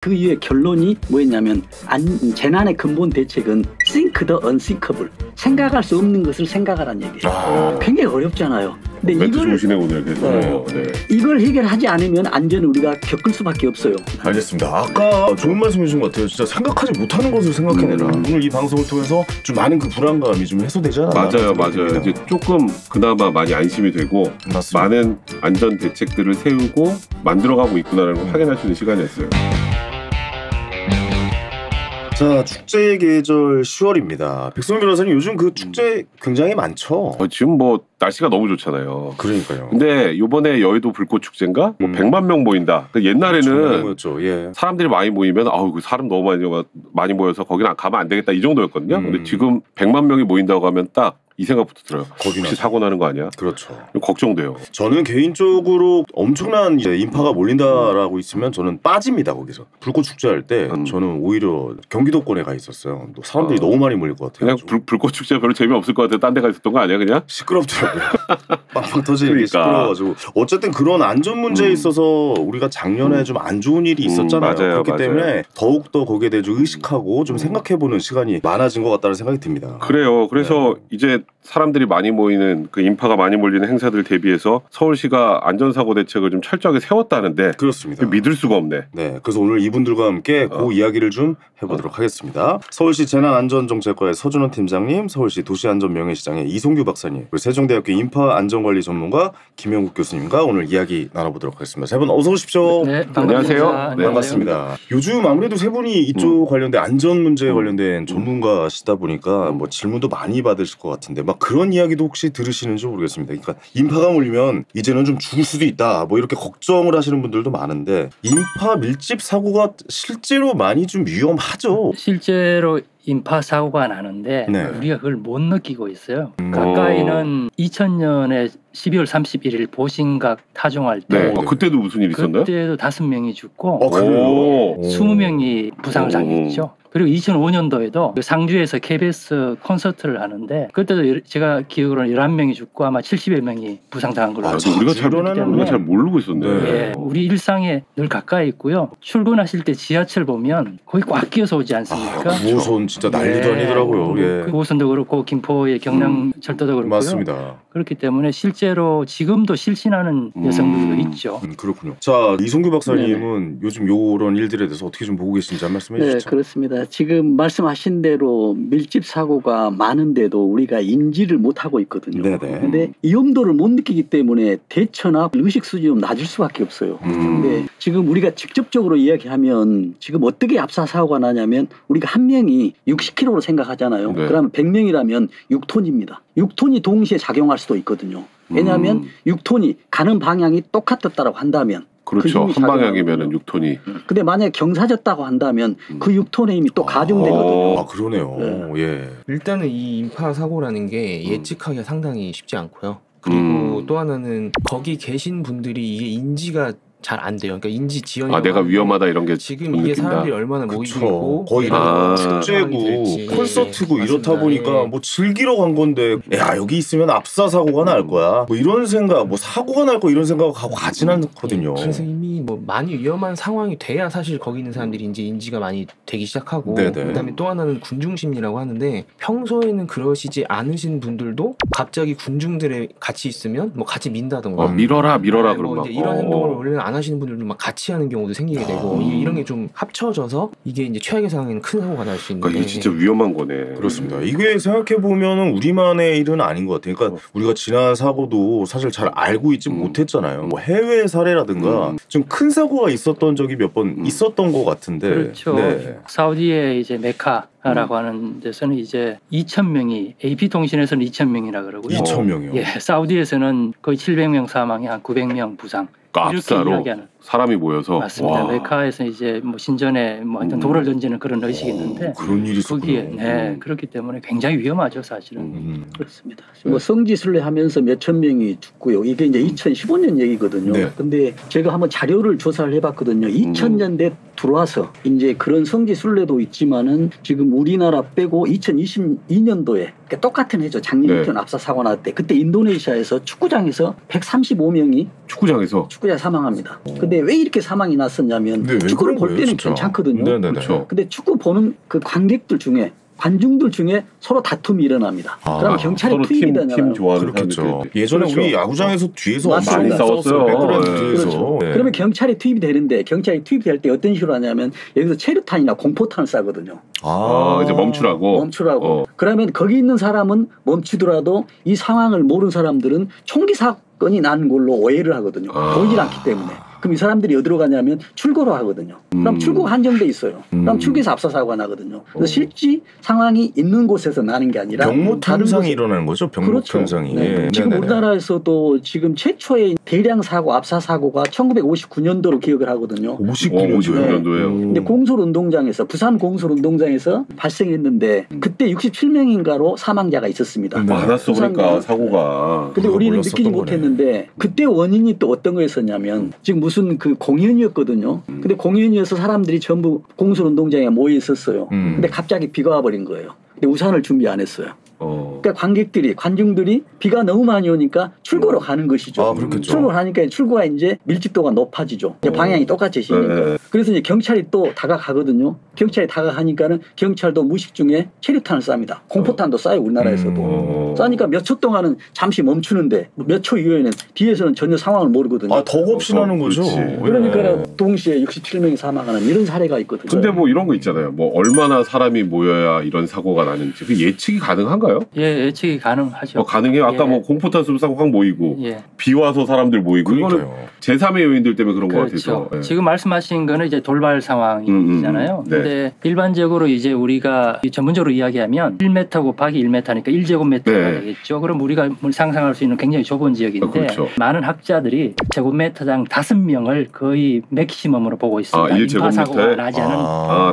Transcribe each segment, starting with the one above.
그 이후에 결론이 뭐였냐면 재난의 근본 대책은 think the unthinkable. 생각할 수 없는 것을 생각하라는 얘기예요. 굉장히 어렵잖아요. 근데 멘트 좋으시네 오늘. 그래서 이걸 해결하지 않으면 안전을 우리가 겪을 수밖에 없어요. 알겠습니다. 아까 좋은 말씀 해주신 것 같아요. 진짜 생각하지 못하는 것을 생각해내라. 오늘 이 방송을 통해서 좀 많은 그 불안감이 좀 해소되지 않았나. 맞아요. 이제 조금 그나마 많이 안심이 되고 맞습니다. 많은 안전 대책들을 세우고 만들어가고 있구나라는 걸 확인할 수 있는 시간이었어요. 자, 축제의 계절 10월입니다. 백성민 변호사님, 요즘 그 축제 굉장히 많죠? 지금 뭐 날씨가 너무 좋잖아요. 그러니까요. 근데 요번에 여의도 불꽃 축제인가? 뭐 100만 명 모인다. 옛날에는 그렇죠. 예. 사람들이 많이 모이면 그 사람 너무 많이 모여서 거기는 가면 안 되겠다 이 정도였거든요. 근데 지금 100만 명이 모인다고 하면 딱 이 생각부터 들어요. 혹시 사고 나는 거 아니야? 그렇죠. 걱정돼요. 저는 개인적으로 엄청난 이제 인파가 몰린다라고 있으면 저는 빠집니다. 거기서 불꽃 축제할 때 저는 오히려 경기도권에 가 있었어요. 또 사람들이 너무 많이 몰릴 것 같아요. 그냥 불꽃 축제 별로 재미없을 것 같아요. 딴 데 가 있었던 거 아니야 그냥? 시끄럽더라고요. 빵빵 터지는 게 시끄러워가지고. 어쨌든 그런 안전 문제에 있어서 우리가 작년에 좀 안 좋은 일이 있었잖아요. 그렇기 때문에 더욱더 거기에 대해 좀 의식하고 좀 생각해보는 시간이 많아진 것 같다는 생각이 듭니다. 그래요. 그래서 이제 사람들이 많이 모이는 그 인파가 많이 몰리는 행사들 대비해서 서울시가 안전사고 대책을 좀 철저하게 세웠다는데 그렇습니다. 믿을 수가 없네. 네, 그래서 오늘 이분들과 함께 그 이야기를 좀 해보도록 하겠습니다. 서울시 재난안전정책과의 서준원 팀장님, 서울시 도시안전명예시장의 이송규 박사님, 그리고 세종대학교 인파안전관리 전문가 김영국 교수님과 오늘 이야기 나눠보도록 하겠습니다. 세 분 어서 오십시오. 네, 안녕하세요. 네, 반갑습니다. 요즘 아무래도 세 분이 이쪽 관련된 안전 문제에 관련된 전문가시다 보니까 뭐 질문도 많이 받으실 것 같은데 막 그런 이야기도 혹시 들으시는지 모르겠습니다. 그러니까 인파가 몰리면 이제는 좀 죽을 수도 있다 뭐 이렇게 걱정을 하시는 분들도 많은데 인파 밀집 사고가 실제로 많이 좀 위험하죠? 실제로 인파 사고가 나는데 우리가 그걸 못 느끼고 있어요. 가까이는 2000년에 12월 31일 보신각 타종할 때 그때도 무슨 일 있었나요? 그때도 5명이 죽고 그래요? 20명이 부상을 당했죠. 그리고 2005년도에도 상주에서 KBS 콘서트를 하는데 그때도 제가 기억으로는 11명이 죽고 아마 70여 명이 부상당한 걸로 알고 있습니다. 우리가 잘 모르고 있었네. 예, 우리 일상에 늘 가까이 있고요. 출근하실 때 지하철 보면 거의 꽉 끼어서 오지 않습니까? 9호선 진짜 난리도 아니더라고요. 예. 9호선도 그렇고 김포의 경량철도도 그렇고요. 맞습니다. 그렇기 때문에 실제로 지금도 실신하는 여성들도 있죠. 그렇군요. 자, 이송규 박사님은 요즘 요런 일들에 대해서 어떻게 좀 보고 계신지 한 말씀해 주시죠. 네, 그렇습니다. 지금 말씀하신 대로 밀집 사고가 많은데도 우리가 인지를 못하고 있거든요. 그런데 위험도를 못 느끼기 때문에 대처나 의식 수준이 낮을 수밖에 없어요. 근데 지금 우리가 직접적으로 이야기하면 지금 어떻게 압사 사고가 나냐면 우리가 한 명이 60kg로 생각하잖아요. 그러면 100명이라면 6톤입니다. 6톤이 동시에 작용할 수도 있거든요. 왜냐하면 6톤이 가는 방향이 똑같았다고 한다면 그렇죠. 한 방향이면은 6톤이. 근데 만약에 경사졌다고 한다면 그 6톤의 힘이 또 가중되거든요. 그러네요. 예. 일단은 이 인파 사고라는 게 예측하기가 상당히 쉽지 않고요. 그리고 또 하나는 거기 계신 분들이 이게 인지가 잘 안 돼요. 그러니까 인지 지연이 내가 위험하다 이런 게 지금 이게 사람들이 얼마나 모이고 있고 거의 축제고 콘서트고 이렇다 보니까 뭐 즐기러 간 건데 야 여기 있으면 압사 사고가 날 거야 뭐 이런 생각 뭐 사고가 날 거 이런 생각하고 가진 않거든요. 그래서 이미 뭐 많이 위험한 상황이 돼야 사실 거기 있는 사람들이 이제 인지가 많이 되기 시작하고 그다음에 또 하나는 군중심리라고 하는데 평소에는 그러시지 않으신 분들도 갑자기 군중들에 같이 있으면 뭐 같이 민다던가 밀어라 그런 뭐 이제 이런 행동을 원래는 안 하시는 분들도 막 같이 하는 경우도 생기게 되고 이런 게 좀 합쳐져서 이게 이제 최악의 상황에는 큰 사고가 날 수 있는데 이게 진짜 위험한 거네. 그렇습니다. 이게 생각해 보면은 우리만의 일은 아닌 것 같아요. 그러니까 우리가 지난 사고도 사실 잘 알고 있지 못했잖아요. 뭐 해외 사례라든가 좀 큰 사고가 있었던 적이 몇 번 있었던 것 같은데. 그렇죠. 사우디의 이제 메카라고 하는 데서는 이제 2,000명이 AP통신에서는 2,000명이라 그러고요. 2,000명이요. 예, 사우디에서는 거의 700명 사망에 한 900명 부상. 압사로 사람이 모여서 맞습니다. 메카에서 이제 뭐 신전에 뭐 하여튼 돌을 던지는 그런 의식이 있는데 그런 일이 거기에 그렇기 때문에 굉장히 위험하죠 사실은. 그렇습니다. 뭐 성지순례 하면서 몇천 명이 죽고요. 이게 이제 2015년 얘기거든요. 근데 제가 한번 자료를 조사를 해봤거든요. 2000년대 들어와서 이제 그런 성지순례도 있지만은 지금 우리나라 빼고 2022년도에 그러니까 똑같은 해죠. 작년 이태원 압사 사고 날 때 그때 인도네시아에서 축구장에서 135명이 축구장 사망합니다. 근데 왜 이렇게 사망이 났었냐면 축구를 볼 때는 괜찮거든요. 그렇죠. 근데 축구 보는 그 관객들 중에 관중들 중에 서로 다툼이 일어납니다. 그러면 경찰이 투입이 되잖아요. 팀 좋아하는 그렇겠죠. 예전에 우리 야구장에서 뒤에서 많이 싸웠어요. 그렇죠. 그러면 경찰이 투입이 되는데 경찰이 투입될 때 어떤 식으로 하냐면 여기서 체류탄이나 공포탄을 쏴거든요. 이제 멈추라고. 그러면 거기 있는 사람은 멈추더라도 이 상황을 모르는 사람들은 총기 사건이 난 걸로 오해를 하거든요. 보이질 않기 때문에. 그럼 이 사람들이 어디로 가냐면 출구로 하거든요. 그럼 출구가 한정돼 있어요. 그럼 출구에서 압사 사고가 나거든요. 그래서 실제 상황이 있는 곳에서 나는 게 아니라 병목 현상이 일어나는 거죠. 병목 현상이. 네. 지금 우리나라에서도 지금 최초의 대량 사고 압사 사고가 1959년도로 기억을 하거든요. 59년도예요. 근데 공설운동장에서 부산 공설운동장에서 발생했는데 그때 67명인가로 사망자가 있었습니다. 많았어 그러니까 사고가. 근데 우리는 느끼지 못했는데 그때 원인이 또 어떤 거였었냐면 지금 무슨 그 공연이었거든요. 근데 공연이어서 사람들이 전부 공설운동장에 모여 있었어요. 근데 갑자기 비가 와버린 거예요. 근데 우산을 준비 안 했어요. 그러니까 관중들이 비가 너무 많이 오니까 출구로 가는 것이죠. 출구를 하니까 출구가 이제 밀집도가 높아지죠. 이제 방향이 똑같으시니까. 그래서 이제 경찰이 또 다가가거든요. 경찰이 다가가니까는 경찰도 무식 중에 체류탄을 쏴니다. 공포탄도 쏴요 우리나라에서도. 쏴니까 몇 초 동안은 잠시 멈추는데 몇 초 이후에는 뒤에서는 전혀 상황을 모르거든요. 덕 없이 나는 거죠. 그러니까 동시에 67명이 사망하는 이런 사례가 있거든요. 근데 뭐 이런 거 있잖아요. 뭐 얼마나 사람이 모여야 이런 사고가 나는지 그 예측이 가능한가요? 예, 예측이 가능하죠. 가능해요. 아까 뭐 공포탄 쏘면서 확 모이고 비 와서 사람들 모이고 이거는 제3의 요인들 때문에 그런 것 같아서. 지금 말씀하신 거는 이제 돌발 상황이잖아요. 근데 일반적으로 이제 우리가 전문적으로 이야기하면 1m 곱하기 1m니까 1제곱미터가 되겠죠. 그럼 우리가 상상할 수 있는 굉장히 좁은 지역인데 많은 학자들이 제곱미터당 5명을 거의 맥시멈으로 보고 있습니다. 1제곱미터에 사고가 나지 않은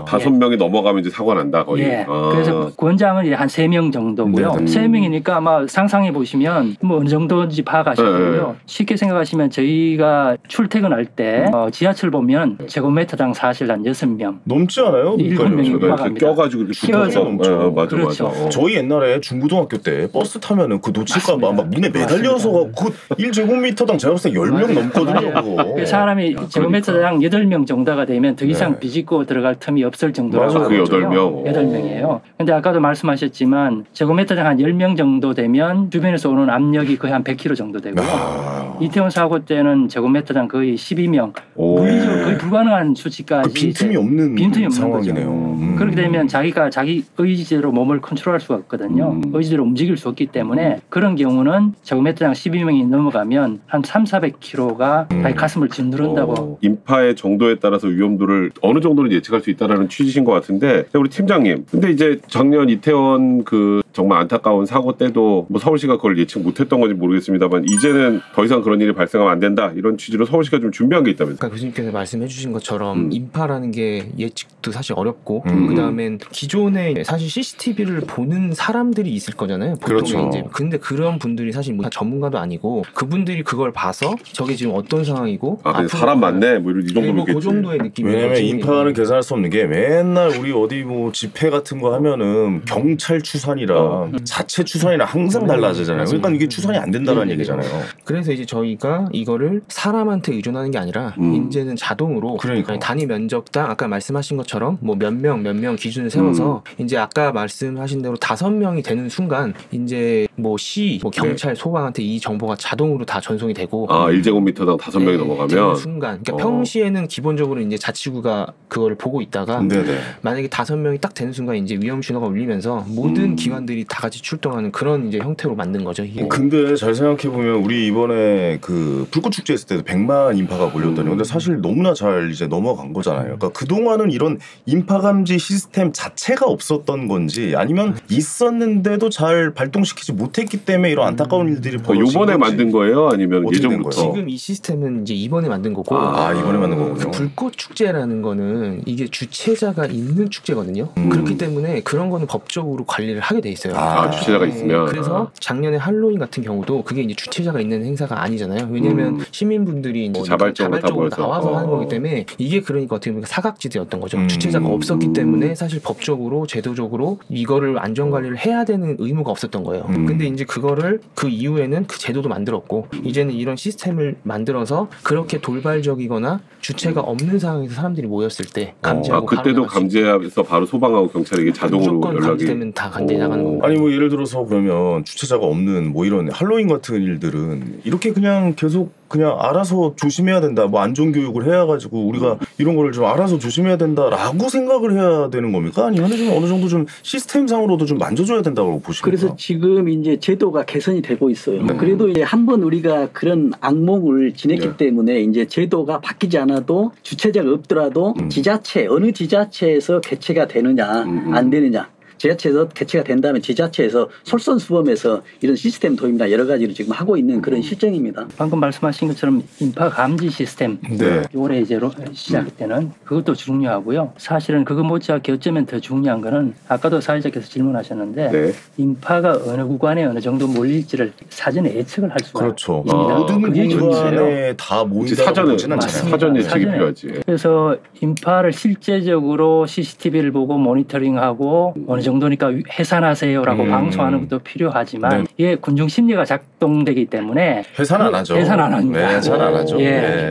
5명이 넘어가면 이제 사고가 난다 거의. 그래서 권장은 한 3명 정도고요. 3명이니까 아마 상상해 보시면 뭐 어느 정도인지 파악하시고요. 쉽게 생각하시면 저희가 출퇴근할 때 지하철 보면 제곱미터당 사실 한 6명 넘지 않아요? 7명이 꽉합니다. 껴가지고 이렇게 붙어서. 맞아. 저희 옛날에 중고등학교 때 버스 타면은 그 놓칠까 봐 막 문에 매달려서 그 1제곱미터당 제가 봤을 때 10명 넘거든요. 사람이 제곱미터당 8명 정도가 되면 더 이상 비집고 들어갈 틈이 없을 정도라고. 맞아, 그 8명. 8명이에요. 근데 아까도 말씀하셨지만 제곱미터당 한 10명 정도 되면 주변에서 오는 압력이 거의 한 100kg 정도 되고요. 이태원 사고 때는 제곱미터당 거의 12명. 물리적으로 거의 불가능한 수치까지. 빈틈이 없는 상황이네요. 그렇게 되면 자기가 자기 의지대로 몸을 컨트롤할 수가 없거든요. 의지대로 움직일 수 없기 때문에 그런 경우는 제곱미터당 12명이 넘어가면 한 300~400kg가 자기 가슴을 짓누른다고. 인파의 정도에 따라서 위험도를 어느 정도는 예측할 수 있다는 취지신 것 같은데 우리 팀장님. 근데 이제 작년 이태원 그 정말 안타까운 사고 때도 뭐 서울시가 그걸 예측 못했던 건지 모르겠습니다만 이제는 더 이상 그런 일이 발생하면 안 된다 이런 취지로 서울시가 좀 준비한 게 있다면서요. 그러니까 교수님께서 말씀해 주신 것처럼 인파라는 게 예측도 사실 어렵고 그다음엔 기존에 사실 CCTV를 보는 사람들이 있을 거잖아요. 보통 이제 근데 그런 분들이 사실 뭐 전문가도 아니고 그분들이 그걸 봐서 저게 지금 어떤 상황이고 사람 많네 뭐 이 정도면 그 정도의 느낌이. 왜냐면 인파는 계산할 수 없는 게 맨날 우리 어디 뭐 집회 같은 거 하면은 경찰 추산이라 자체 추산이랑 항상 달라지잖아요. 그러니까 이게 추산이 안 된다는 얘기잖아요. 그래서 이제 저희가 이거를 사람한테 의존하는 게 아니라 이제는 자동으로 단위 면적당 아까 말씀하신 것처럼 뭐 몇 명 기준을 세워서 이제 아까 말씀하신 대로 5명이 되는 순간 이제 뭐 시, 뭐 경찰, 소방한테 이 정보가 자동으로 다 전송이 되고 1제곱미터당 5명이 넘어가면 되는 순간 그러니까 평시에는 기본적으로 이제 자치구가 그거를 보고 있다가 만약에 5명이 딱 되는 순간 이제 위험 신호가 울리면서 모든 기관들이 다 같이 출동하는 그런 이제 형태로 만든 거죠. 이게. 근데 잘 생각해 보면 우리 이번에 그 불꽃 축제 했을 때도 100만 인파가 몰렸다니. 근데 사실 너무나 잘 이제 넘어간 거잖아요. 그러니까 그 동안은 이런 인파 감지 시스템 자체가 없었던 건지 아니면 있었는데도 잘 발동시키지 못했기 때문에 이런 안타까운 일들이 벌어진 이번에 만든 거예요? 아니면 예전부터? 지금 이 시스템은 이제 이번에 만든 거고. 이번에 만든 거군요. 그 불꽃 축제라는 거는 이게 주최자가 있는 축제거든요. 그렇기 때문에 그런 거는 법적으로 관리를 하게 돼 있어요. 있어요. 주최자가 있으면. 그래서 작년에 할로윈 같은 경우도 그게 이제 주최자가 있는 행사가 아니잖아요. 왜냐면 시민분들이 뭐 자발적으로 나와서 하는 거기 때문에 이게 그러니까 어떻게 보면 사각지대였던 거죠. 주최자가 없었기 때문에 사실 법적으로 제도적으로 이거를 안전관리를 해야 되는 의무가 없었던 거예요. 근데 이제 그거를 그 이후에는 그 제도도 만들었고 이제는 이런 시스템을 만들어서 그렇게 돌발적이거나 주체가 없는 상황에서 사람들이 모였을 때 감지하고 그때도 감지해서 바로 소방하고 경찰에게 자동으로 연락이 감지되면 다 감지 나가는 겁니다. 아니 뭐 예를 들어서 그러면 주최자가 없는 뭐 이런 할로윈 같은 일들은 이렇게 그냥 계속 그냥 알아서 조심해야 된다. 뭐 안전교육을 해가지고 우리가 이런 거를 좀 알아서 조심해야 된다라고 생각을 해야 되는 겁니까? 아니면 좀 어느 정도 좀 시스템상으로도 좀 만져줘야 된다고 보십니까? 그래서 지금 이제 제도가 개선이 되고 있어요. 그래도 이제 한번 우리가 그런 악몽을 지냈기 때문에 이제 제도가 바뀌지 않아도 주최자가 없더라도 지자체 어느 지자체에서 개최가 되느냐 안 되느냐. 지자체에서 개최가 된다면 지자체에서 솔선수범해서 이런 시스템 도입이나 여러 가지를 지금 하고 있는 그런 실정입니다. 방금 말씀하신 것처럼 인파 감지 시스템 올해 이제 시작 때는 그것도 중요하고요. 사실은 그거 못지않게 어쩌면 더 중요한 거는 아까도 사회자께서 질문하셨는데 인파가 어느 구간에 어느 정도 몰릴지를 사전에 예측을 할 수가 있습니다. 모든 구간에 다 모인다고 보지는 않잖아요. 사전 예측이 필요하지. 그래서 인파를 실제적으로 CCTV를 보고 모니터링하고 어느 정도니까 해산하세요라고 방송하는 것도 필요하지만 이게 군중 심리가 작동되기 때문에 해산 안 하죠. 해산 안 합니다. 해산 안 하죠.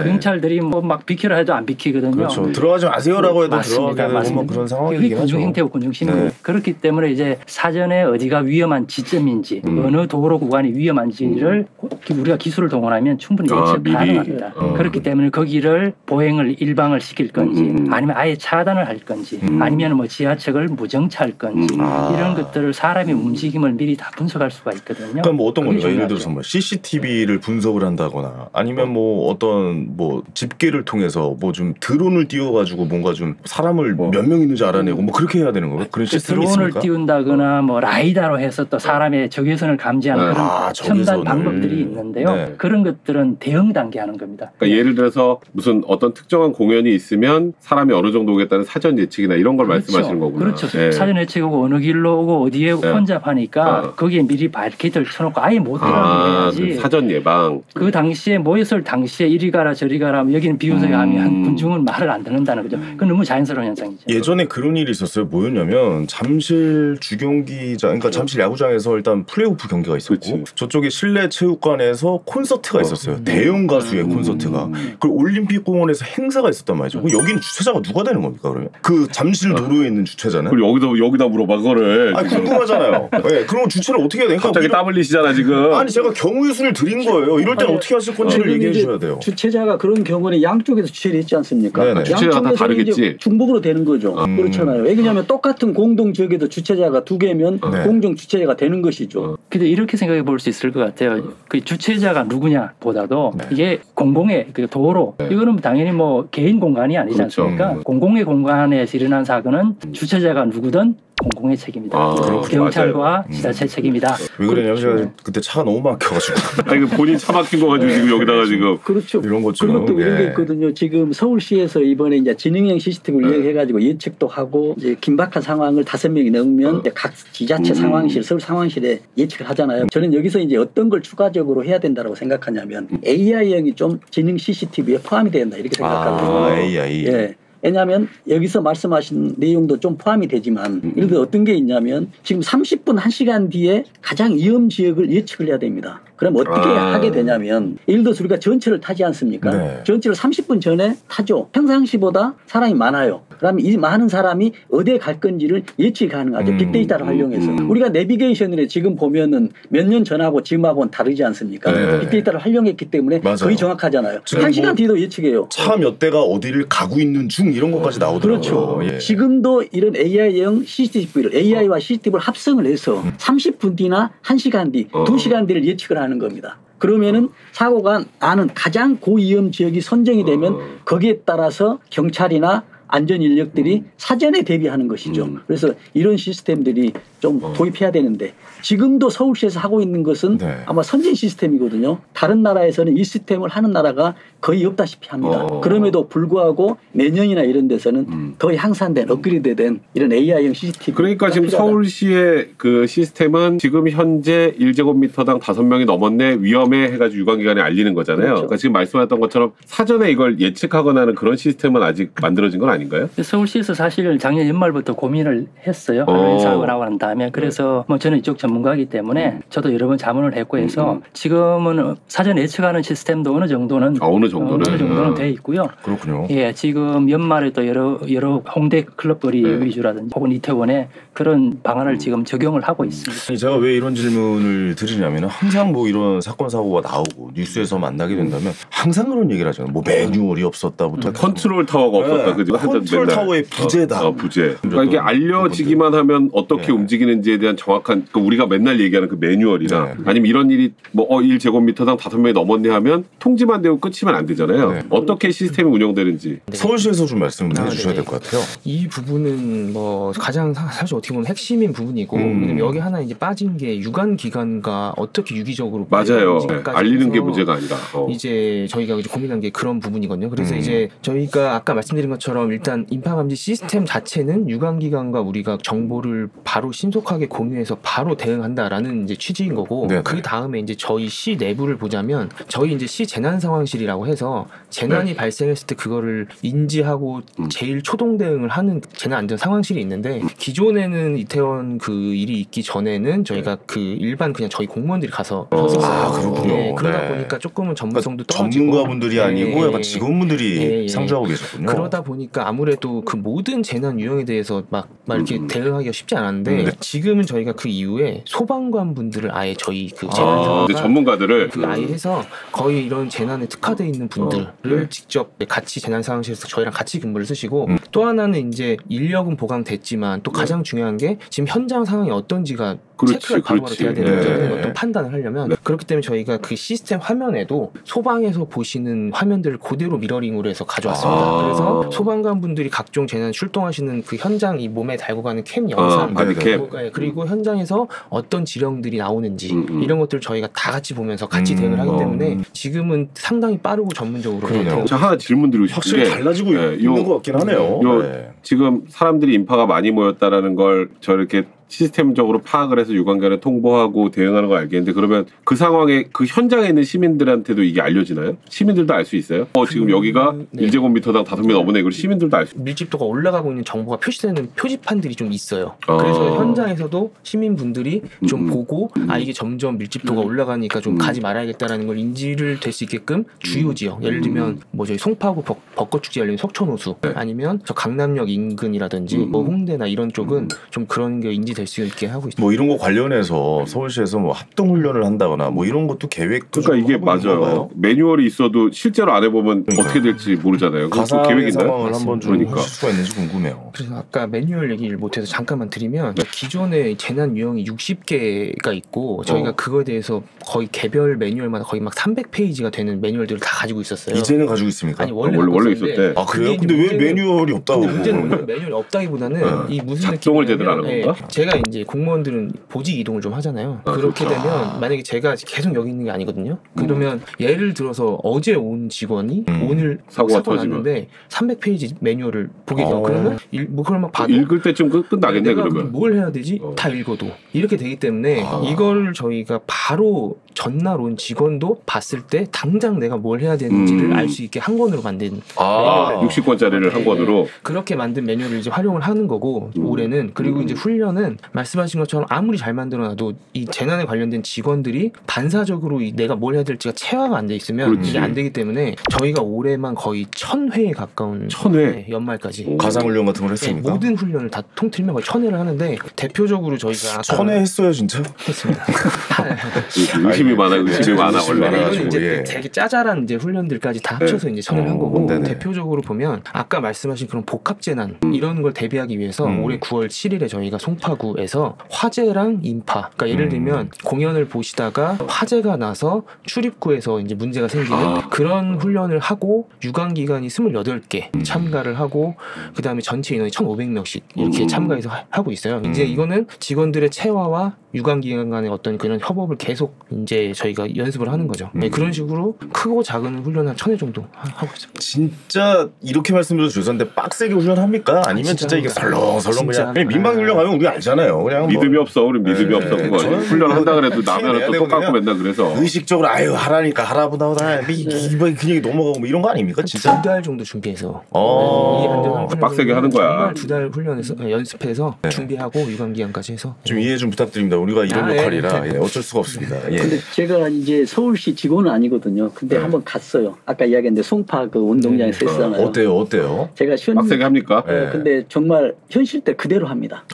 경찰들이 뭐 막 비키라 해도 안 비키거든요. 그렇죠. 들어가지 마세요라고 해도 들어가게 되고 뭐 그런 상황이긴 하죠. 군중 행태고 군중 심리. 그렇기 때문에 이제 사전에 어디가 위험한 지점인지 어느 도로 구간이 위험한지를 우리가 기술을 동원하면 충분히 예측 가능합니다. 그렇기 때문에 거기를 보행을 일방을 시킬 건지 아니면 아예 차단을 할 건지 아니면 뭐 지하철을 무정차할 건지 이런 것들을 사람의 움직임을 미리 다 분석할 수가 있거든요. 그러니까 뭐 어떤 겁니까? 예를 들어서 뭐 CCTV를 분석을 한다거나 아니면 뭐 어떤 뭐 집계를 통해서 뭐 좀 드론을 띄워가지고 뭔가 좀 사람을 몇 명 있는지 알아내고 뭐 그렇게 해야 되는 거예요? 그런 시스템이 드론을 있습니까? 띄운다거나 뭐 라이다로 해서 또 사람의 적외선을 감지하는 그런 첨단 방법들이 있는데요. 그런 것들은 대응 단계 하는 겁니다. 그러니까 예를 들어서 무슨 어떤 특정한 공연이 있으면 사람이 어느 정도 오겠다는 사전 예측이나 이런 걸 말씀하시는 거구나. 그렇죠. 사전 예측하고 어느 길로 오고 어디에 혼잡하니까 거기에 미리 바리케이트를 쳐놓고 아예 못 들어가게 해야지. 사전 예방. 그 당시에 모였을 당시에 이리 가라 저리 가라 여기는 비웃어야 하면 군중은 말을 안 듣는다는 거죠. 그건 너무 자연스러운 현상이죠. 예전에 그런 일이 있었어요. 뭐였냐면 잠실 주경기장, 그러니까 잠실 야구장에서 일단 플레이오프 경기가 있었고 저쪽에 실내 체육관에서 콘서트가 있었어요. 대형 가수의 콘서트가. 그리고 올림픽공원에서 행사가 있었단 말이죠. 그럼 여기는 주최자가 누가 되는 겁니까 그러면? 그 잠실 도로에 있는 주최자는? 그리고 여기다 물어봐 그거를. 아니 궁금하잖아요. 네, 그럼 주최를 어떻게 해야 되니까? 갑자기 땀 흘리시잖아 지금. 아니 제가 경우의 수를 드린 거예요. 이럴 때는 어떻게 하실 건지를 얘기해 주셔야 돼요. 주최자가 그런 경우는 양쪽에서 주최를 했지 않습니까? 주최자가 다 다르겠지. 중복으로 되는 거죠. 그렇잖아요. 왜냐하면 똑같은 공동 지역에도 주최자가 두 개면 공동 주최자가 되는 것이죠. 근데 이렇게 생각해 볼 수 있을 것 같아요. 그 주최자가 누구냐보다도 이게 공공의 그 도로 이거는 당연히 뭐 개인 공간이 아니지 않습니까? 공공의 공간에서 일어난 사고는 주최자가 누구든 공공의 책임이다. 경찰과 지자체 책임이다. 왜 그러냐면 제가 그때 차가 너무 막혀가지고. 아니 본인 차 막힌 거 가지고 지금 여기다가 지금. 그렇죠. 이런 것처럼. 그것도 그런 게 있거든요. 지금 서울시에서 이번에 이제 지능형 시스템을 이용해가지고 예측도 하고 이제 긴박한 상황을 5명이 넘으면 이제 각 지자체 상황실, 서울 상황실에 예측을 하잖아요. 저는 여기서 이제 어떤 걸 추가적으로 해야 된다고 생각하냐면 AI형이 좀 지능 CCTV에 포함이 된다 이렇게 생각하거든요. AI. 예. 왜냐하면 여기서 말씀하신 내용도 좀 포함이 되지만 예를 들어 어떤 게 있냐면 지금 30분 1시간 뒤에 가장 위험 지역을 예측을 해야 됩니다. 그럼 어떻게 하게 되냐면 예를 들어서 우리가 전철을 타지 않습니까? 전철을 30분 전에 타죠. 평상시보다 사람이 많아요. 그러면 이 많은 사람이 어디에 갈 건지를 예측이 가능하죠. 빅데이터를 활용해서. 우리가 내비게이션을 지금 보면은 몇 년 전하고 지금하고는 다르지 않습니까? 빅데이터를 활용했기 때문에 거의 정확하잖아요. 1시간 뒤도 예측해요. 차 몇 대가 어디를 가고 있는 중 이런 것까지 나오더라고요. 그렇죠. 지금도 이런 AI형 CCTV를 AI와 CCTV를 합성을 해서 30분 뒤나 1시간 뒤, 2시간 뒤를 예측을 하는 겁니다. 그러면은 사고가 나는 가장 고위험 지역이 선정이 되면 거기에 따라서 경찰이나 안전 인력들이 사전에 대비하는 것이죠. 그래서 이런 시스템들이 좀 도입해야 되는데 지금도 서울시에서 하고 있는 것은 아마 선진 시스템이거든요. 다른 나라에서는 이 시스템을 하는 나라가 거의 없다시피 합니다. 그럼에도 불구하고 내년이나 이런 데서는 더 향상된 업그레이드된 이런 AI형 CCTV. 그러니까 지금 필요하다. 서울시의 그 시스템은 지금 현재 1제곱미터당 5명이 넘었네 위험해 해가지고 유관기관에 알리는 거잖아요. 그렇죠. 그러니까 지금 말씀하셨던 것처럼 사전에 이걸 예측하거나 하는 그런 시스템은 아직 만들어진 건 아닌가요? 서울시에서 사실 작년 연말부터 고민을 했어요. 언론 사업을 하고 난 다음에. 그래서 뭐 저는 이쪽 전문가이기 때문에 저도 여러 번 자문을 했고 해서 지금은 사전 예측하는 시스템도 어느 정도는 어느 정도는 돼 있고요. 그렇군요. 예, 지금 연말에 또 여러 홍대 클럽거리 위주라든지 혹은 이태원에 그런 방안을 지금 적용을 하고 있습니다. 제가 왜 이런 질문을 드리냐면 항상 뭐 이런 사건 사고가 나오고 뉴스에서 만나게 된다면 항상 그런 얘기를 하잖아요. 뭐 매뉴얼이 없었다부터 컨트롤 타워가 없었다. 그죠? 컨트롤 타워의 부재다. 부재. 그러니까 이게 알려지기만 하면 어떻게 움직이는지에 대한 정확한 우리가 맨날 얘기하는 그 매뉴얼이나 아니면 이런 일이 뭐 1제곱미터당 5명이 넘었네 하면 통지만 되고 끝이면 안 되잖아요. 어떻게 시스템이 운영되는지 서울시에서 좀 말씀을 해주셔야 될 것 같아요. 이 부분은 뭐 가장 사실 어떻게 보면 핵심인 부분이고 왜냐면 여기 하나 이제 빠진 게 유관 기관과 어떻게 유기적으로 맞아요. 알리는 게 문제가 아니라 이제 저희가 이제 고민한 게 그런 부분이거든요. 그래서 이제 저희가 아까 말씀드린 것처럼 일단 인파감지 시스템 자체는 유관 기관과 우리가 정보를 바로 신속하게 공유해서 바로 대응한다라는 이제 취지인 거고 그 다음에 이제 저희 시 내부를 보자면 저희 이제 시 재난 상황실이라고 해서 재난이 발생했을 때 그거를 인지하고 제일 초동 대응을 하는 재난 안전 상황실이 있는데 기존에는 이태원 그 일이 있기 전에는 저희가 그 일반 그냥 저희 공무원들이 가서 했었어요. 그렇군요. 그러다 보니까 조금은 전문성도 떨어지고 전문가분들이 아니고 약간 직원분들이 상주하고 계셨군요. 그러다 보니까 아무래도 그 모든 재난 유형에 대해서 막 이렇게 대응하기가 쉽지 않았는데 지금은 저희가 그 이후에 소방관 분들을 아예 저희 그 재난 상황 전문가들을 그 아예 해서 거의 이런 재난에 특화되어 있는 분들을 직접 같이 재난 상황실에서 저희랑 같이 근무를 쓰시고 또 하나는 이제 인력은 보강됐지만 또 가장 중요한 게 지금 현장 상황이 어떤지가 체크가 바로바로 돼야 되는 어떤 판단을 하려면 그렇기 때문에 저희가 그 시스템 화면에도 소방에서 보시는 화면들을 그대로 미러링으로 해서 가져왔습니다. 그래서 소방관 분들이 각종 재난 출동하시는 그 현장 이 몸에 달고 가는 캠 영상 그리고 현장에서 어떤 지령들이 나오는지 이런 것들 저희가 다 같이 보면서 같이 대응을 하기 때문에 지금은 상당히 빠르고 전문적으로 저 하나 질문 드리고 싶은 확실히 달라지고 있는 것 같긴 하네요. 지금 사람들이 인파가 많이 모였다라는 걸 저렇게 시스템적으로 파악을 해서 유관기관에 통보하고 대응하는 걸 알겠는데 그러면 그 상황에 그 현장에 있는 시민들한테도 이게 알려지나요? 시민들도 알 수 있어요? 지금 여기가 1제곱미터당 5명 넘은 애고 시민들도 알 수 있어요? 밀집도가 올라가고 있는 정보가 표시되는 표지판들이 좀 있어요. 그래서 현장에서도 시민분들이 좀 보고 이게 점점 밀집도가 올라가니까 좀 가지 말아야겠다라는 걸 인지를 될 수 있게끔 주요 지역 예를 들면 뭐 저희 송파구 벚꽃축제 열리는 속초노수 아니면 저 강남역 인근이라든지 뭐 홍대나 이런 쪽은 좀 그런 게 인지될 수 있게 하고 있습니다. 뭐 이런 거 관련해서 서울시에서 뭐 합동 훈련을 한다거나 뭐 이런 것도 계획도 그러니까 이게 맞아요. 매뉴얼이 있어도 실제로 안 해보면 어떻게 될지 모르잖아요. 가상의 계획 있나요? 상황을 한번 좀 하실 수가 있는지 궁금해요. 그래서 아까 매뉴얼 얘기를 못해서 잠깐만 드리면 기존에 재난 유형이 60개가 있고 저희가 그거에 대해서 거의 개별 매뉴얼마다 거의 막 300페이지가 되는 매뉴얼들을 다 가지고 있었어요. 이제는 가지고 있습니까? 아니 원래 있었대. 그래요? 근데 왜 매뉴얼이 없다고? 문제는 매뉴얼이 없다기보다는 이 무슨 작동을 제대로 안 하는 건가? 제가 이제 공무원들은 보직 이동을 좀 하잖아요. 그렇게 되면 만약에 제가 계속 여기 있는 게 아니거든요. 그러면 예를 들어서 어제 온 직원이 오늘 사고가 났는데 300페이지 매뉴얼을 보게 돼요. 그러면 그걸 막 봐도 읽을 때쯤 끝나겠네. 내가 그러면 뭘 해야 되지? 다 읽어도 이렇게 되기 때문에 이걸 저희가 바로 전날 온 직원도 봤을 때 당장 내가 뭘 해야 되는지를 알 수 있게 한 권으로 만든 60권짜리를 한 권으로 그렇게 만든 매뉴얼을 이제 활용을 하는 거고 올해는 그리고 이제 훈련은 말씀하신 것처럼 아무리 잘 만들어놔도 이 재난에 관련된 직원들이 반사적으로 내가 뭘 해야 될지가 체화가 안 돼 있으면 이게 안 되기 때문에 저희가 올해만 거의 1000회에 가까운 1000회? 연말까지 가상훈련 같은 걸 했습니까? 모든 훈련을 다 통틀면 거의 1000회를 하는데 대표적으로 저희가 1000회 했어요 진짜? 했습니다. 의심이 많아 원래. 이거는 이제 되게 짜잘한 이제 훈련들까지 다 합쳐서 이제 처리한 거고 대표적으로 보면 아까 말씀하신 그런 복합 재난 이런 걸 대비하기 위해서 올해 9월 7일에 저희가 송파구에서 화재랑 인파, 그러니까 예를 들면 공연을 보시다가 화재가 나서 출입구에서 이제 문제가 생기는 그런 훈련을 하고 유관 기관이 28개 참가를 하고 그다음에 전체 인원이 1,500명씩 이렇게 참가해서 하고 있어요. 이제 이거는 직원들의 체화와 유관기관 간의 어떤 그런 협업을 계속 이제 저희가 연습을 하는 거죠. 네, 그런 식으로 크고 작은 훈련 한 1,000회 정도 하고 있습니다. 진짜 이렇게 말씀드려서 죄송한데 빡세게 훈련합니까? 아니면 진짜 이게 설렁설렁 그냥 민방 훈련 가면 우리 알잖아요. 그냥 믿음이 없어. 우리 믿음이 없어. 그거 훈련한다 그래도 나면 또 똑같고 맨날 그래서 의식적으로 아유 하라니까 하라보다 그냥 넘어가고 뭐 이런 거 아닙니까? 진짜 2달 정도 준비해서 빡세게 하는 거야. 2달 훈련해서 연습해서 준비하고 유관기관까지 해서 좀 이해 좀 부탁드립니다. 우리가 이런 역할이라 어쩔 수가 없습니다. 근데 제가 이제 서울시 직원은 아니거든요. 근데 한번 갔어요. 아까 이야기했는데 송파 그 운동장에서 했잖아요. 어때요? 제가 빡세게 합니까? 근데 정말 현실 때 그대로 합니다.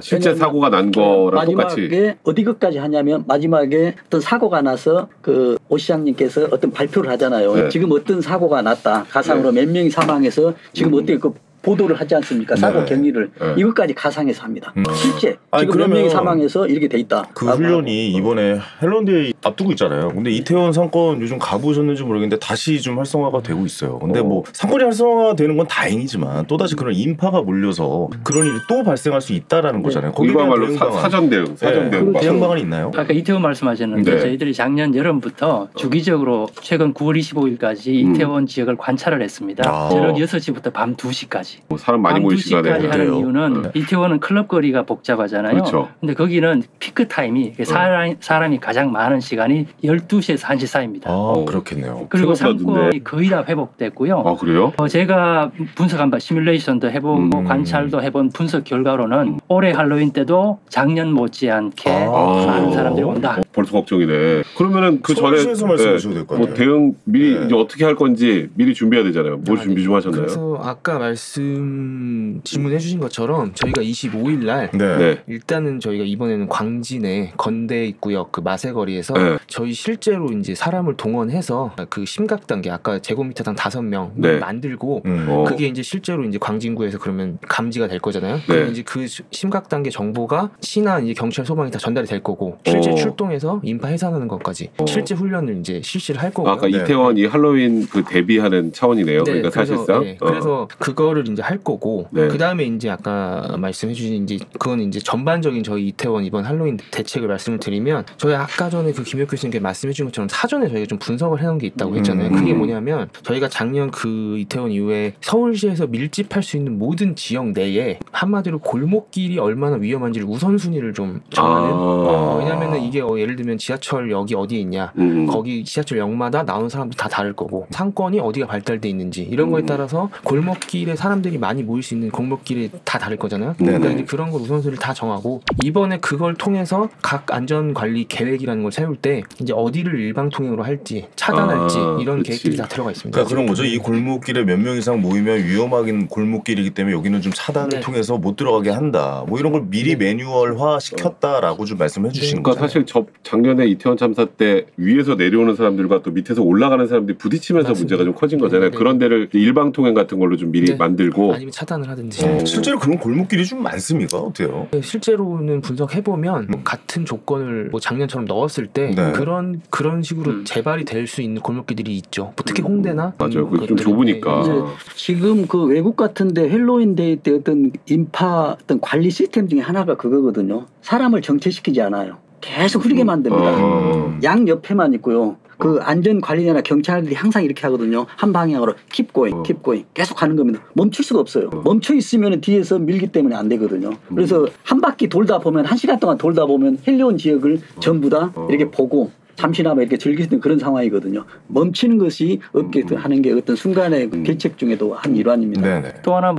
실제 사고가 난 거랑 똑같이. 마지막에 어디 것까지 하냐면 마지막에 어떤 사고가 나서 그 오 시장님께서 어떤 발표를 하잖아요. 지금 어떤 사고가 났다. 가상으로 몇 명이 사망해서 지금 어떻게 그 보도를 하지 않습니까? 사고 경위를 이것까지 가상해서 합니다. 실제 지금 몇 명이 사망해서 이렇게 돼 있다. 그 훈련이 이번에 헬런데이 앞두고 있잖아요. 근데 이태원 상권 요즘 가보셨는지 모르겠는데 다시 좀 활성화가 되고 있어요. 근데 뭐 상권이 활성화되는 건 다행이지만 또 다시 그런 인파가 몰려서 그런 일이 또 발생할 수 있다라는 거잖아요. 거기야말로 사전 대응 대응 방안이 있나요? 아까 이태원 말씀하셨는데 저희들이 작년 여름부터 주기적으로 최근 9월 25일까지 이태원 지역을 관찰을 했습니다. 저녁 6시부터 밤 2시까지. 사람 많이 모일 시간에 하는 이유는 이태원은 클럽 거리가 복잡하잖아요. 그렇죠. 근데 거기는 피크 타임이 사람이 가장 많은 시간이 12시에서 1시 사이입니다. 그렇겠네요. 그리고 상권이 거의 다 회복됐고요. 그래요? 제가 분석한 바 시뮬레이션도 해보고 관찰도 해본 분석 결과로는 올해 할로윈 때도 작년 못지않게 많은 사람들이 온다. 벌써 걱정이네. 그러면은 그 전에 뭐 대응 미리 이제 어떻게 할 건지 미리 준비해야 되잖아요. 뭐 준비 좀 하셨나요? 그래서 아까 질문해 주신 것처럼 저희가 25일 날 일단은 저희가 이번에는 광진의 건대 입구역 그 마세거리에서 저희 실제로 이제 사람을 동원해서 그 심각 단계 아까 제곱미터당 5명 만들고 그게 이제 실제로 이제 광진구에서 그러면 감지가 될 거잖아요. 그럼 이제 그 심각 단계 정보가 시나 이제 경찰 소방이 다 전달이 될 거고 실제 출동해서 인파 해산하는 것까지 실제 훈련을 이제 실시를 할 거고요. 아까 이태원 이 할로윈 그 대비하는 차원이네요. 그러니까 사실상 그래서 그거를 이제 할 거고 그 다음에 이제 아까 말씀해주신 이제 그건 이제 전반적인 저희 이태원 이번 할로윈 대책을 말씀을 드리면 저희 아까 전에 그 김혁 교수님께 말씀해준 것처럼 사전에 저희가 좀 분석을 해놓은 게 있다고 했잖아요. 그게 뭐냐면 저희가 작년 그 이태원 이후에 서울시에서 밀집할 수 있는 모든 지역 내에 한마디로 골목길이 얼마나 위험한지를 우선순위를 좀 정하는 왜냐면은 이게 예를 들면 지하철역이 어디에 있냐 거기 지하철역마다 나오는 사람도 다 다를 거고 상권이 어디가 발달돼 있는지 이런 거에 따라서 골목길에 사람들이 많이 모일 수 있는 골목길이 다 다를 거잖아요. 그러니까 이제 그런 걸 우선순위를 다 정하고 이번에 그걸 통해서 각 안전관리 계획이라는 걸 세울 때 이제 어디를 일방통행으로 할지 차단할지 이런 계획들이 다 들어가 있습니다. 그러니까 그런 거죠. 이 골목길에 몇 명 이상 모이면 위험한 골목길이기 때문에 여기는 좀 차단을 통해서 못 들어가게 한다. 뭐 이런 걸 미리 매뉴얼화 시켰다라고 좀 말씀해 주시는 거죠. 그러니까 사실 작년에 이태원 참사 때 위에서 내려오는 사람들과 또 밑에서 올라가는 사람들이 부딪히면서 문제가 좀 커진 거잖아요. 그런 데를 일방통행 같은 걸로 좀 미리 만들고 아니면 차단을 하든지. 실제로 그런 골목길이 좀 많습니까? 어때요? 실제로는 분석해보면 같은 조건을 뭐 작년처럼 넣었을 때 그런 식으로 재발이 될 수 있는 골목길들이 있죠. 특히 홍대나 맞아요. 좀 좁으니까. 지금 그 외국 같은데 헬로윈 데이 때 어떤 인파 어떤 관리 시스템 중에 하나가 그거거든요. 사람을 정체시키지 않아요. 계속 흐르게 만듭니다. 양 옆에만 있고요. 그 안전관리자나 경찰들이 항상 이렇게 하거든요. 한 방향으로 keep going 계속 가는 겁니다. 멈출 수가 없어요. 멈춰 있으면 뒤에서 밀기 때문에 안 되거든요. 그래서 한 바퀴 돌다 보면 1시간 동안 돌다 보면 헬려온 지역을 전부 다 이렇게 보고 잠시나마 이렇게 즐길 수 있는 그런 상황이거든요. 멈추는 것이 없게 하는 게 어떤 순간의 대책 중에도 한 일환입니다. 또 하나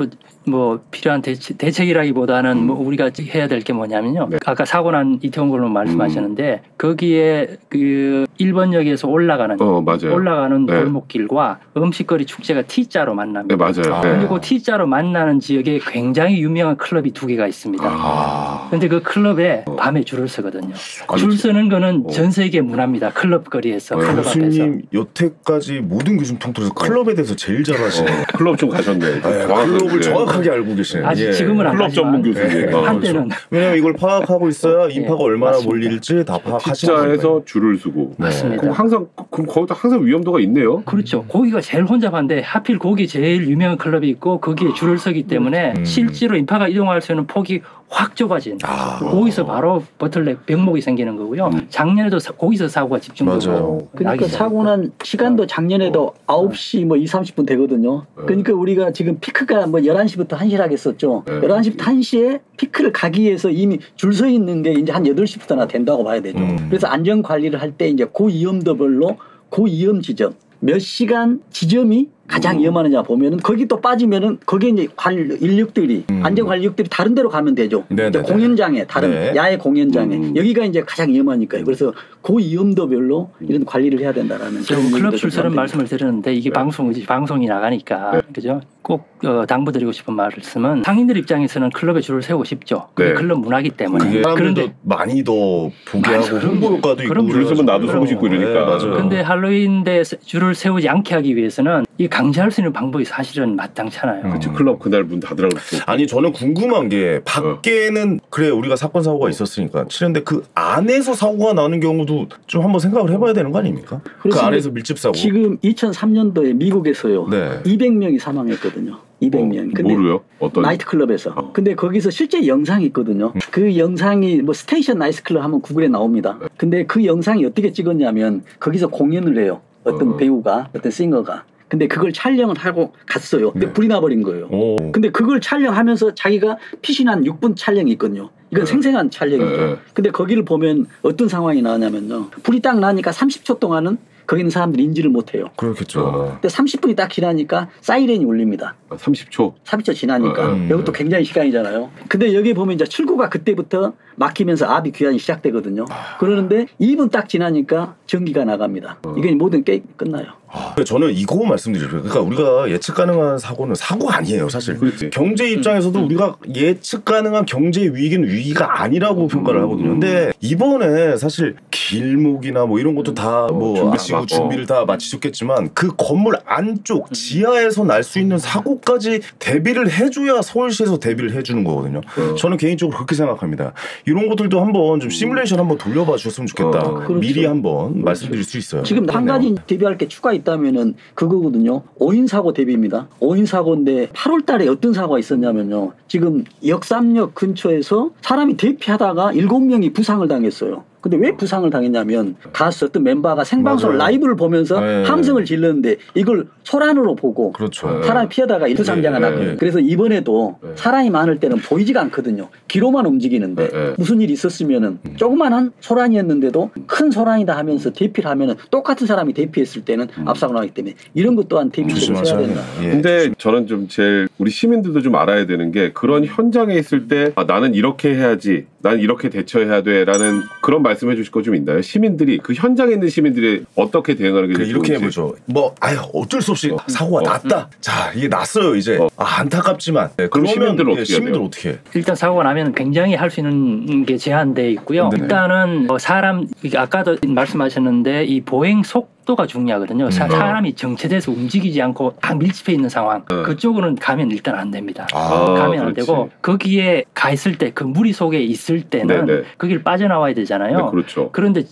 뭐 필요한 대책이라기보다는 뭐 우리가 해야 될 게 뭐냐면요. 아까 사고 난 이태원 걸로 말씀하셨는데 거기에 그 1번역에서 올라가는 맞아요. 골목길과 음식거리 축제가 T자로 만납니다. 네, 맞아요. 그런데 그 T자로 만나는 지역에 굉장히 유명한 클럽이 2개가 있습니다. 그런데 그 클럽에 밤에 줄을 서거든요. 줄 서는 거는 전 세계 문화입니다. 클럽 거리에서 클럽 앞에서. 교수님 여태까지 모든 교수님 통틀어서 클럽에 대해서 제일 잘하시네요. 클럽 좀 가셨네. 클럽을 정확하게 알고 계시네요. 아직 지금은 안 클럽 전문 교수님. 한때는. 왜냐면 이걸 파악하고 있어야 인파가 얼마나 몰릴지 다 파악하시는 거예요. T자에서 줄을 서고. 맞습니다. 그럼 거기도 항상 위험도가 있네요. 그렇죠. 거기가 제일 혼잡한데 하필 거기 제일 유명한 클럽이 있고 거기에 줄을 서기 때문에 실제로 인파가 이동할 수 있는 폭이 확 좁아진. 거기서 바로 보틀넥 병목이 생기는 거고요. 작년에도 거기서 사고가 집중되고. 그러니까 사고 난 시간도 작년에도 9시 뭐 20, 30분 되거든요. 그러니까 우리가 지금 피크가 뭐 11시부터 1시라고 했었죠. 11시부터 1시에 피크를 가기 위해서 이미 줄 서 있는 게 이제 한 8시부터나 된다고 봐야 되죠. 그래서 안전 관리를 할 때 이제 고위험도별로 고위험 지점 몇 시간 지점이 가장 위험하느냐 보면은 거기 또 빠지면은 거기에 이제 인력들이 안전관리력들이 다른 데로 가면 되죠. 이제 공연장에 다른 야외 공연장에 여기가 이제 가장 위험하니까요. 그래서 그 위험도별로 이런 관리를 해야 된다라는. 클럽 출처럼 말씀을 드렸는데 이게 방송이 나가니까 그죠? 꼭 당부드리고 싶은 말씀은 상인들 입장에서는 클럽에 줄을 세우고 싶죠. 그게 클럽 문화기 때문에. 그런데 많이 더 보게 하고 홍보 효과도 있고. 줄 서면 나도 서고 싶고 이러니까. 그런데 할로윈 때 줄을 세우지 않게 하기 위해서는 이 강제할 수 있는 방법이 사실은 마땅찮아요. 그렇죠. 클럽 그날 문 닫으라고 그랬어. 아니 저는 궁금한 게 밖에는 그래 우리가 사건 사고가 있었으니까 치는데 그 안에서 사고가 나는 경우도 좀 한번 생각을 해봐야 되는 거 아닙니까? 그 안에서 밀집 사고. 지금 2003년도에 미국에서요. 200명이 사망했거든요. 200명. 근데 뭐로요? 어떤 나이트클럽에서. 근데 거기서 실제 영상이 있거든요. 그 영상이 뭐 스테이션 나이트클럽 하면 구글에 나옵니다. 근데 그 영상이 어떻게 찍었냐면 거기서 공연을 해요. 어떤 배우가, 어떤 싱어가. 근데 그걸 촬영을 하고 갔어요. 근데 불이 나버린 거예요. 근데 그걸 촬영하면서 자기가 피신한 6분 촬영이 있거든요. 이건 생생한 촬영이죠. 근데 거기를 보면 어떤 상황이 나왔냐면요. 불이 딱 나니까 30초 동안은 거기 있는 사람들이 인지를 못해요. 그렇겠죠. 근데 30분이 딱 지나니까 사이렌이 울립니다. 30초? 30초 지나니까. 이것도 굉장히 시간이잖아요. 근데 여기 보면 이제 출구가 그때부터 막히면서 아비 귀환이 시작되거든요. 그러는데 2분 딱 지나니까 전기가 나갑니다. 이게 모든 게임 끝나요. 저는 이거 말씀드리죠. 그러니까 우리가 예측 가능한 사고는 사고 아니에요, 사실. 그렇지. 경제 입장에서도 우리가 예측 가능한 경제 위기는 위기가 아니라고 평가를 하거든요. 근데 이번에 사실 길목이나 뭐 이런 것도 다 뭐 아시고 준비를 다 마치셨겠지만 그 건물 안쪽 지하에서 날 수 있는 사고까지 대비를 해줘야 서울시에서 대비를 해주는 거거든요. 저는 개인적으로 그렇게 생각합니다. 이런 것들도 한번 좀 시뮬레이션 한번 돌려봐 주셨으면 좋겠다. 그렇죠. 미리 한번 말씀드릴 수 있어요. 지금 한 가지 대비할 게 추가 있다면은 그거거든요. 5인 사고 대비입니다. 5인 사고인데 8월 달에 어떤 사고가 있었냐면요. 지금 역삼역 근처에서 사람이 대피하다가 7명이 부상을 당했어요. 근데 왜 부상을 당했냐면 가수 어떤 멤버가 생방송 라이브를 보면서 함성을 질렀는데 이걸 소란으로 보고 사람이 피하다가 부상자가 났거든요. 그래서 이번에도 사람이 많을 때는 보이지가 않거든요. 귀로만 움직이는데 무슨 일이 있었으면은 조그만한 소란이었는데도 큰 소란이다 하면서 대피를 하면은 똑같은 사람이 대피했을 때는 압사가 나기 때문에 이런 것 또한 대비를 해야 된다. 근데 저는 좀 제일 우리 시민들도 좀 알아야 되는 게 그런 현장에 있을 때 나는 이렇게 해야지, 난 이렇게 대처해야 돼라는 그런 말씀해 주실 거 좀 있나요? 시민들이 그 현장에 있는 시민들이 어떻게 대응하는 게 이렇게 해보죠. 뭐 어쩔 수 없이 사고가 났다. 자 이게 났어요 이제. 안타깝지만. 그럼 시민들은 어떻게 해요? 일단 사고가 나면 굉장히 할 수 있는 게 제한되어 있고요. 일단은 사람 아까도 말씀하셨는데 이 보행 속도가 중요하거든요. 사람이 정체돼서 움직이지 않고 딱 밀집해 있는 상황. 그쪽으로는 가면 일단 안 됩니다. 가면 안 되고 거기에 가 있을 때 그 무리 속에 있을 때는 거기를 빠져나와야 되잖아요. 그렇죠. 그런데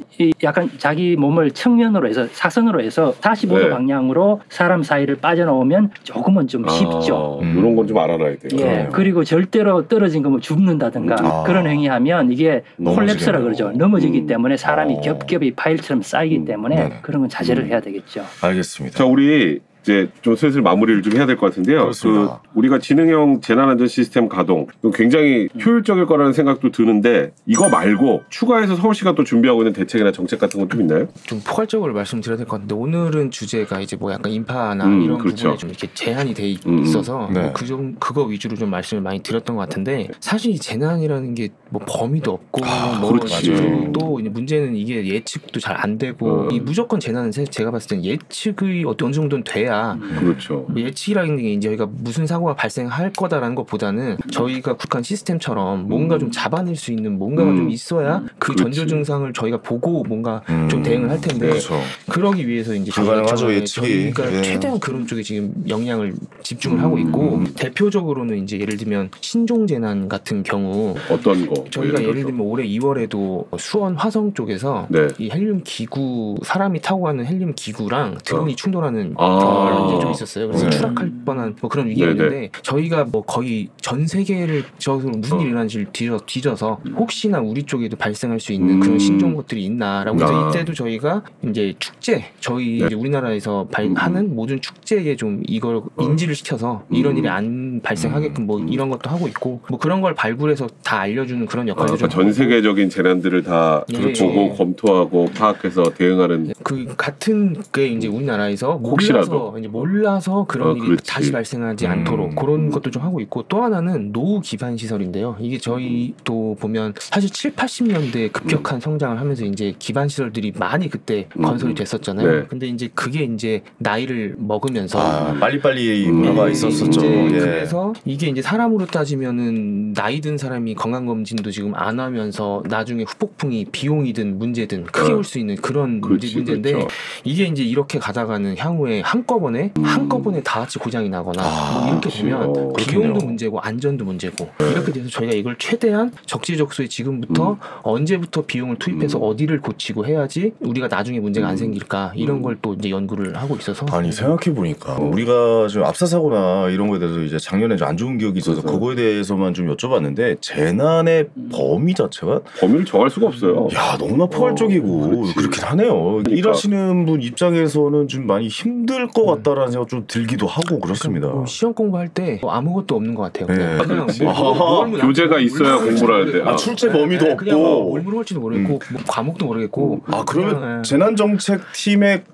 약간 자기 몸을 측면으로 해서 사선으로 해서 45도 방향으로 사람 사이를 빠져나오면 조금은 좀 쉽죠. 이런 건 좀 알아놔야 돼요. 그리고 절대로 떨어진 거면 죽는다든가 그런 행위하면 이게 콜랩스라 그러죠. 넘어지기 때문에 사람이 겹겹이 파일처럼 쌓이기 때문에 그런 건 자제를 해야 되겠죠. 알겠습니다. 자, 우리 이제 좀 슬슬 마무리를 좀 해야 될 것 같은데요. 우리가 지능형 재난안전 시스템 가동 굉장히 효율적일 거라는 생각도 드는데 이거 말고 추가해서 서울시가 또 준비하고 있는 대책이나 정책 같은 건 좀 있나요? 좀 포괄적으로 말씀드려야 될 것 같은데 오늘은 주제가 이제 뭐 약간 인파나 이런 부분에 좀 이렇게 제한이 돼 있어서 뭐 그거 위주로 좀 말씀을 많이 드렸던 것 같은데 사실 이 재난이라는 게 뭐 범위도 없고 또 문제는 이게 예측도 잘 안 되고 이 무조건 재난은 제가 봤을 땐 예측이 어느 정도는 돼야 그렇죠. 예측이라는 게 이제 저희가 무슨 사고가 발생할 거다라는 것보다는 저희가 국한 시스템처럼 뭔가 좀 잡아낼 수 있는 뭔가가 좀 있어야 그 전조 증상을 저희가 보고 뭔가 좀 대응을 할 텐데 그러기 위해서 이제 저희가 최대한 그런 쪽에 지금 역량을 집중을 하고 있고 대표적으로는 이제 예를 들면 신종 재난 같은 경우 어떤 거 저희가 예를 들면 올해 2월에도 수원 화성 쪽에서 이 헬륨 기구 사람이 타고 가는 헬륨 기구랑 드론이 충돌하는 경우가 이제 좀 있었어요. 그래서 추락할 뻔한 뭐 그런 위기였는데 저희가 뭐 거의 전 세계를 무슨 일이 일어난지를 뒤져서 혹시나 우리 쪽에도 발생할 수 있는 그런 신종 것들이 있나라고 해서 이때도 저희가 이제 축제 저희 이제 우리나라에서 하는 모든 축제에 좀 이걸 인지를 시켜서 이런 일이 안 발생하게끔 뭐 이런 것도 하고 있고 뭐 그런 걸 발굴해서 다 알려주는 그런 역할도 좀 전 세계적인 재난들을 다 보고 검토하고 파악해서 대응하는 그 같은 게 이제 우리나라에서 몰라서 그런 일이 다시 발생하지 않도록 그런 것도 좀 하고 있고 또 하나는 노후 기반 시설인데요. 이게 저희도 보면 사실 7, 80년대에 급격한 성장을 하면서 이제 기반 시설들이 많이 그때 건설이 됐었잖아요. 근데 이제 그게 이제 나이를 먹으면서 빨리빨리 문화가 있었었죠. 그래서 이게 이제 사람으로 따지면은 나이 든 사람이 건강검진도 지금 안 하면서 나중에 후폭풍이 비용이든 문제든 크게 올 수 있는 그런 문제인데 이게 이제 이렇게 가다가는 향후에 한꺼번에 다 같이 고장이 나거나 뭐 이렇게 되면 비용도 문제고 안전도 문제고 이렇게 돼서 저희가 이걸 최대한 적재적소에 지금부터 언제부터 비용을 투입해서 어디를 고치고 해야지 우리가 나중에 문제가 안 생길까 이런 걸 또 이제 연구를 하고 있어서 아니 생각해 보니까 우리가 지금 압사 사고나 이런 거에 대해서 이제 작년에 좀 안 좋은 기억이 있어서 그거에 대해서만 좀 여쭤봤는데 재난의 범위 자체가 범위를 정할 수가 없어요. 야 너무나 포괄적이고 그렇긴 하네요. 그러니까. 일하시는 분 입장에서는 좀 많이 힘들 것 같다라는 생각 좀 들기도 하고 그렇습니다. 뭐 시험 공부할 때 아무것도 없는 것 같아요. 그냥 교재가 있어야 공부를 할 때. 출제 범위도 없고 그냥 뭘 물어볼지도 모르겠고 뭐 과목도 모르겠고. 그러면 재난정책팀에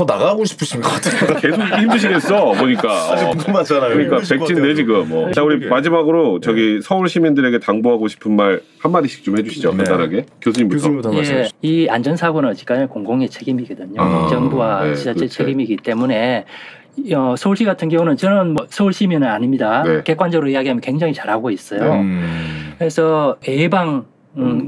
나가고 싶으신 것 같아요. 계속 힘드시겠어 보니까. 아주 궁금하잖아요. 그러니까 백진네 지금. 자 우리 마지막으로 저기 서울 시민들에게 당부하고 싶은 말 한마디씩 좀 해주시죠. 간단하게. 교수님부터. 이 안전사고는 어찌까지 공공의 책임이거든요. 정부와 지자체 책임이기 때문에 서울시 같은 경우는 저는 뭐 서울 시민은 아닙니다. 객관적으로 이야기하면 굉장히 잘하고 있어요. 그래서 예방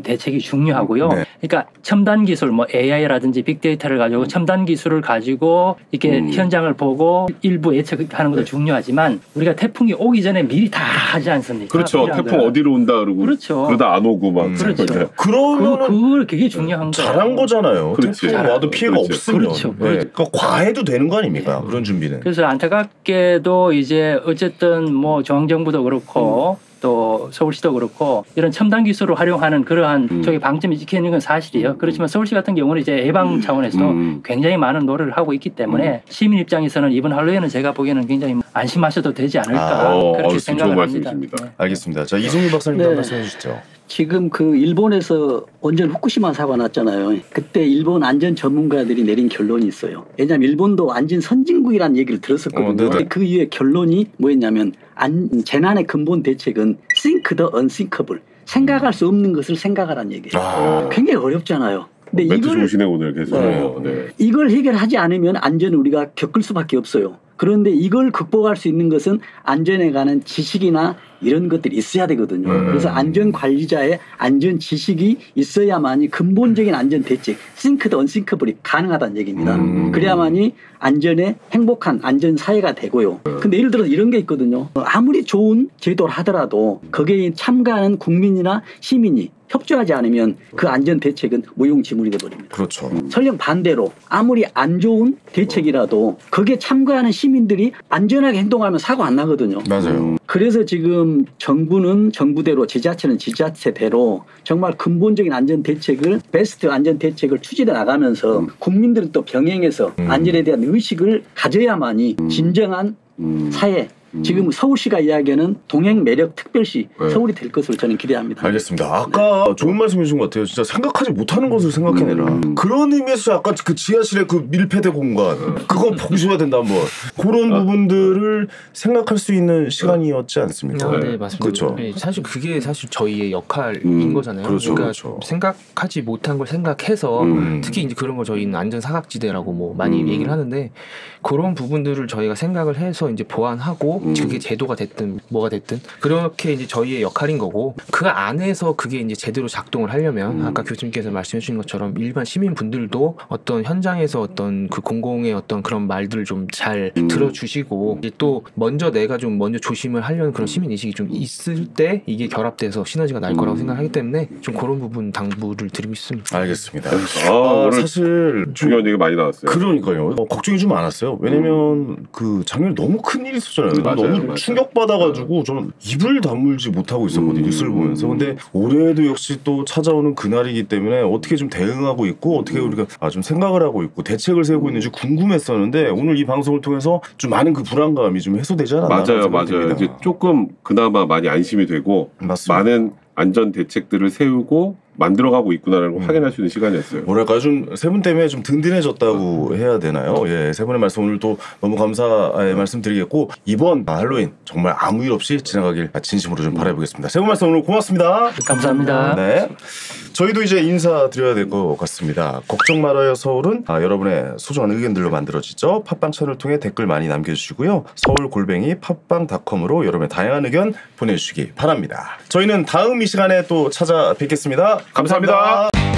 대책이 중요하고요. 그러니까 첨단 기술, 뭐 AI라든지 빅데이터를 가지고 첨단 기술을 가지고 이렇게 현장을 보고 일부 예측하는 것도 중요하지만 우리가 태풍이 오기 전에 미리 다 하지 않습니까? 그렇죠. 태풍 어디로 온다 그러고 그러다 안 오고 막. 그렇죠. 그러면 그게 중요한 거예요. 잘한 거잖아요. 태풍 와도 피해가 없으면. 그러니까 과해도 되는 거 아닙니까? 그런 준비는. 그래서 안타깝게도 이제 어쨌든 뭐 중앙정부도 그렇고 또 서울시도 그렇고 이런 첨단 기술을 활용하는 그러한 저기 방점이 찍혀 있는 건 사실이에요. 그렇지만 서울시 같은 경우는 이제 예방 차원에서 굉장히 많은 노력을 하고 있기 때문에 시민 입장에서는 이번 한로에는 제가 보기에는 굉장히 안심하셔도 되지 않을까 그렇게 생각을 합니다. 알겠습니다. 자 이승민 박사님도 한 말씀 해주시죠. 지금 그 일본에서 원전 후쿠시마 사고가 났잖아요. 그때 일본 안전 전문가들이 내린 결론이 있어요. 왜냐하면 일본도 안전 선진국이라는 얘기를 들었었거든요. 그 이후에 결론이 뭐였냐면 재난의 근본 대책은 think the unthinkable. 생각할 수 없는 것을 생각하라는 얘기예요. 굉장히 어렵잖아요. 근데 멘트 좋으시네 오늘 계속. 이걸 해결하지 않으면 안전을 우리가 겪을 수밖에 없어요. 그런데 이걸 극복할 수 있는 것은 안전에 관한 지식이나 이런 것들이 있어야 되거든요. 그래서 안전관리자의 안전 지식이 있어야만이 근본적인 안전 대책, think the unthinkable이 가능하다는 얘기입니다. 그래야만이 안전에 행복한 안전 사회가 되고요. 근데 예를 들어서 이런 게 있거든요. 아무리 좋은 제도를 하더라도 거기에 참가하는 국민이나 시민이 협조하지 않으면 그 안전 대책은 무용지물이 되어버립니다. 그렇죠. 설령 반대로 아무리 안 좋은 대책이라도 거기에 참가하는 시민들이 안전하게 행동하면 사고 안 나거든요. 맞아요. 그래서 지금 정부는 정부대로 지자체는 지자체대로 정말 근본적인 안전 대책을 베스트 안전 대책을 추진해 나가면서 국민들은 또 병행해서 안전에 대한 의식을 가져야만이 진정한 사회, 지금 서울시가 이야기하는 동행 매력 특별시 서울이 될 것으로 저는 기대합니다. 알겠습니다. 아까 좋은 말씀 해주신 것 같아요. 진짜 생각하지 못하는 것을 생각해내라. 그런 의미에서 아까 그 지하실의 그 밀폐된 공간 그거 보셔야 된다 한번. 그런 부분들을 생각할 수 있는 시간이었지 않습니까? 네, 맞습니다. 그렇죠. 네, 사실 그게 사실 저희의 역할인 거잖아요. 그렇죠, 그러니까 그렇죠. 생각하지 못한 걸 생각해서 특히 이제 그런 거 저희는 안전 사각지대라고 뭐 많이 얘기를 하는데 그런 부분들을 저희가 생각을 해서 이제 보완하고 그게 제도가 됐든 뭐가 됐든 그렇게 이제 저희의 역할인 거고 그 안에서 그게 이제 제대로 작동을 하려면 아까 교수님께서 말씀해 주신 것처럼 일반 시민분들도 어떤 현장에서 어떤 그 공공의 어떤 그런 말들을 좀 잘 들어주시고 이제 또 먼저 내가 좀 먼저 조심을 하려는 그런 시민 의식이 좀 있을 때 이게 결합돼서 시너지가 날 거라고 생각하기 때문에 좀 그런 부분 당부를 드리고 있습니다. 알겠습니다. 오늘 사실 중요한 얘기 많이 나왔어요. 그러니까요. 걱정이 좀 많았어요. 왜냐면 그 작년에 너무 큰 일이 있었잖아요. 너무 충격받아가지고 저는 입을 다물지 못하고 있었거든요. 뉴스를 보면서. 근데 올해도 역시 또 찾아오는 그날이기 때문에 어떻게 좀 대응하고 있고 어떻게 우리가 좀 생각을 하고 있고 대책을 세우고 있는지 궁금했었는데 오늘 이 방송을 통해서 좀 많은 그 불안감이 좀 해소되지 않았나. 맞아요. 이제 조금 그나마 많이 안심이 되고 맞습니다. 많은 안전 대책들을 세우고 만들어가고 있구나라는 걸 확인할 수 있는 시간이었어요. 뭐랄까 좀 세 분 때문에 좀 든든해졌다고 해야 되나요? 예, 세 분의 말씀 오늘 또 너무 감사의 말씀드리겠고 이번 할로윈 정말 아무 일 없이 지나가길 진심으로 좀 바라보겠습니다. 세 분 말씀 오늘 고맙습니다. 감사합니다. 네, 저희도 이제 인사드려야 될 것 같습니다. 걱정 말아요 서울은 여러분의 소중한 의견들로 만들어지죠. 팟빵 채널을 통해 댓글 많이 남겨주시고요. 서울@팟빵.com으로 여러분의 다양한 의견 보내주시기 바랍니다. 저희는 다음 이 시간에 또 찾아뵙겠습니다. 감사합니다.